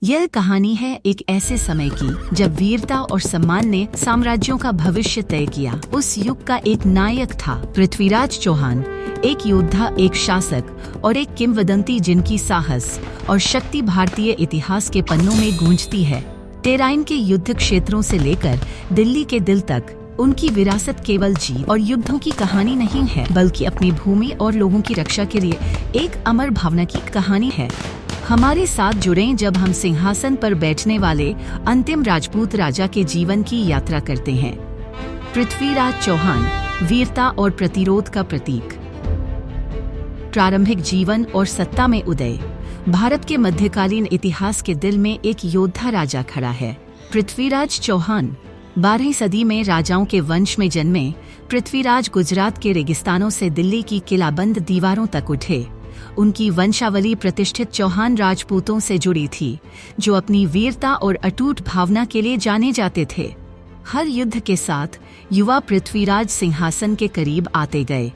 यह कहानी है एक ऐसे समय की जब वीरता और सम्मान ने साम्राज्यों का भविष्य तय किया। उस युग का एक नायक था पृथ्वीराज चौहान, एक योद्धा, एक शासक और एक किंवदंती जिनकी साहस और शक्ति भारतीय इतिहास के पन्नों में गूंजती है। टेराइन के युद्ध क्षेत्रों से लेकर दिल्ली के दिल तक उनकी विरासत केवल जीत और युद्धों की कहानी नहीं है, बल्कि अपनी भूमि और लोगों की रक्षा के लिए एक अमर भावना की कहानी है। हमारे साथ जुड़ें जब हम सिंहासन पर बैठने वाले अंतिम राजपूत राजा के जीवन की यात्रा करते हैं। पृथ्वीराज चौहान, वीरता और प्रतिरोध का प्रतीक। प्रारंभिक जीवन और सत्ता में उदय। भारत के मध्यकालीन इतिहास के दिल में एक योद्धा राजा खड़ा है। पृथ्वीराज चौहान 12वीं सदी में राजाओं के वंश में जन्मे पृथ्वीराज गुजरात के रेगिस्तानों से दिल्ली की किलाबंद दीवारों तक उठे। उनकी वंशावली प्रतिष्ठित चौहान राजपूतों से जुड़ी थी, जो अपनी वीरता और अटूट भावना के लिए जाने जाते थे। हर युद्ध के साथ युवा पृथ्वीराज सिंहासन के करीब आते गए,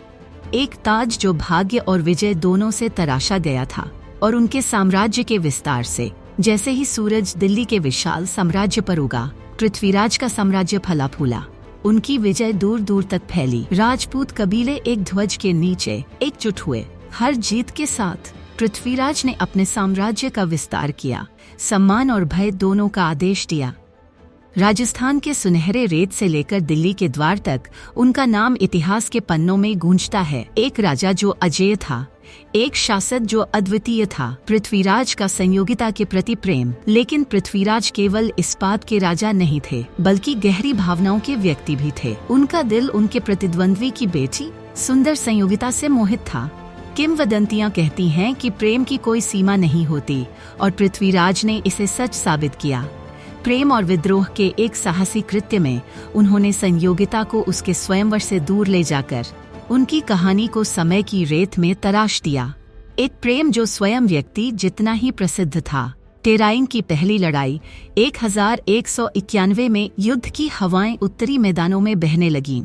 एक ताज जो भाग्य और विजय दोनों से तराशा गया था, और उनके साम्राज्य के विस्तार से। जैसे ही सूरज दिल्ली के विशाल साम्राज्य पर उगा, पृथ्वीराज का साम्राज्य फला फूला। उनकी विजय दूर दूर तक फैली। राजपूत कबीले एक ध्वज के नीचे एकजुट हुए। हर जीत के साथ पृथ्वीराज ने अपने साम्राज्य का विस्तार किया, सम्मान और भय दोनों का आदेश दिया। राजस्थान के सुनहरे रेत से लेकर दिल्ली के द्वार तक उनका नाम इतिहास के पन्नों में गूंजता है। एक राजा जो अजेय था, एक शासक जो अद्वितीय था। पृथ्वीराज का संयोगिता के प्रति प्रेम। लेकिन पृथ्वीराज केवल इस्पात के राजा नहीं थे, बल्कि गहरी भावनाओं के व्यक्ति भी थे। उनका दिल उनके प्रतिद्वंद्वी की बेटी सुंदर संयोगिता से मोहित था। किंवदंतियां कहती हैं कि प्रेम की कोई सीमा नहीं होती, और पृथ्वीराज ने इसे सच साबित किया। प्रेम और विद्रोह के एक साहसी कृत्य में उन्होंने संयोगिता को उसके स्वयंवर से दूर ले जाकर उनकी कहानी को समय की रेत में तराश दिया। एक प्रेम जो स्वयं व्यक्ति जितना ही प्रसिद्ध था। टेराइन की पहली लड़ाई 1191 में युद्ध की हवाएं उत्तरी मैदानों में बहने लगीं।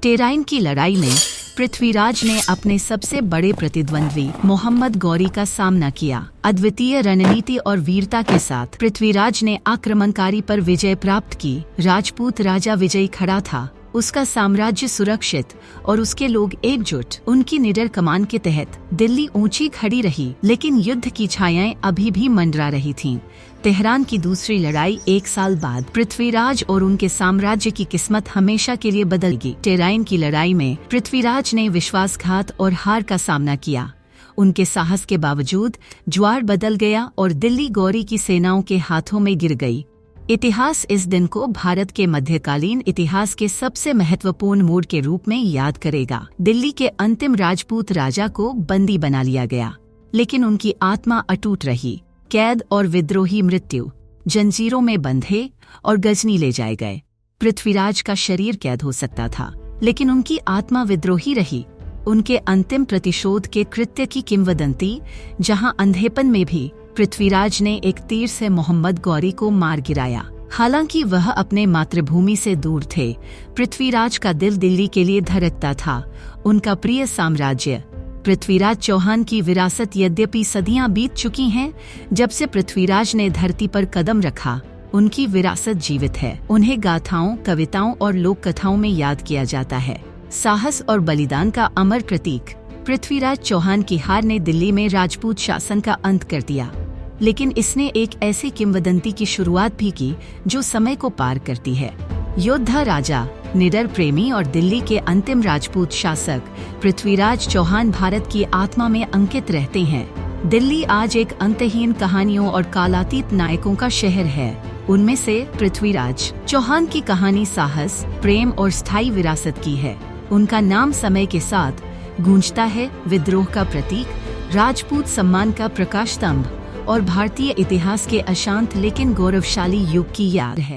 टेराइन की लड़ाई में पृथ्वीराज ने अपने सबसे बड़े प्रतिद्वंद्वी मोहम्मद गौरी का सामना किया। अद्वितीय रणनीति और वीरता के साथ पृथ्वीराज ने आक्रमणकारी पर विजय प्राप्त की। राजपूत राजा विजयी खड़ा था, उसका साम्राज्य सुरक्षित और उसके लोग एकजुट। उनकी निडर कमान के तहत दिल्ली ऊंची खड़ी रही, लेकिन युद्ध की छायाएं अभी भी मंडरा रही थीं। तेहरान की दूसरी लड़ाई 1 साल बाद पृथ्वीराज और उनके साम्राज्य की किस्मत हमेशा के लिए बदल गई। टेराइन की लड़ाई में पृथ्वीराज ने विश्वासघात और हार का सामना किया। उनके साहस के बावजूद ज्वार बदल गया और दिल्ली गौरी की सेनाओं के हाथों में गिर गई। इतिहास इस दिन को भारत के मध्यकालीन इतिहास के सबसे महत्वपूर्ण मोड़ के रूप में याद करेगा। दिल्ली के अंतिम राजपूत राजा को बंदी बना लिया गया, लेकिन उनकी आत्मा अटूट रही। कैद और विद्रोही मृत्यु, जंजीरों में बंधे और गजनी ले जाए गए। पृथ्वीराज का शरीर कैद हो सकता था, लेकिन उनकी आत्मा विद्रोही रही। उनके अंतिम प्रतिशोध के कृत्य की किंवदंती, जहां अंधेपन में भी पृथ्वीराज ने एक तीर से मोहम्मद गौरी को मार गिराया। हालांकि वह अपने मातृभूमि से दूर थे, पृथ्वीराज का दिल दिल्ली के लिए धड़कता था। उनका प्रिय साम्राज्य। पृथ्वीराज चौहान की विरासत, यद्यपि सदियां बीत चुकी हैं जब से पृथ्वीराज ने धरती पर कदम रखा, उनकी विरासत जीवित है। उन्हें गाथाओं, कविताओं और लोक कथाओं में याद किया जाता है। साहस और बलिदान का अमर प्रतीक। पृथ्वीराज चौहान की हार ने दिल्ली में राजपूत शासन का अंत कर दिया, लेकिन इसने एक ऐसी किंवदंती की शुरुआत भी की जो समय को पार करती है। योद्धा राजा, निडर प्रेमी और दिल्ली के अंतिम राजपूत शासक पृथ्वीराज चौहान भारत की आत्मा में अंकित रहते हैं। दिल्ली आज एक अंतहीन कहानियों और कालातीत नायकों का शहर है। उनमें से पृथ्वीराज चौहान की कहानी साहस, प्रेम और स्थायी विरासत की है। उनका नाम समय के साथ गूंजता है, विद्रोह का प्रतीक, राजपूत सम्मान का प्रकाश स्तंभ और भारतीय इतिहास के अशांत लेकिन गौरवशाली युग की याद है।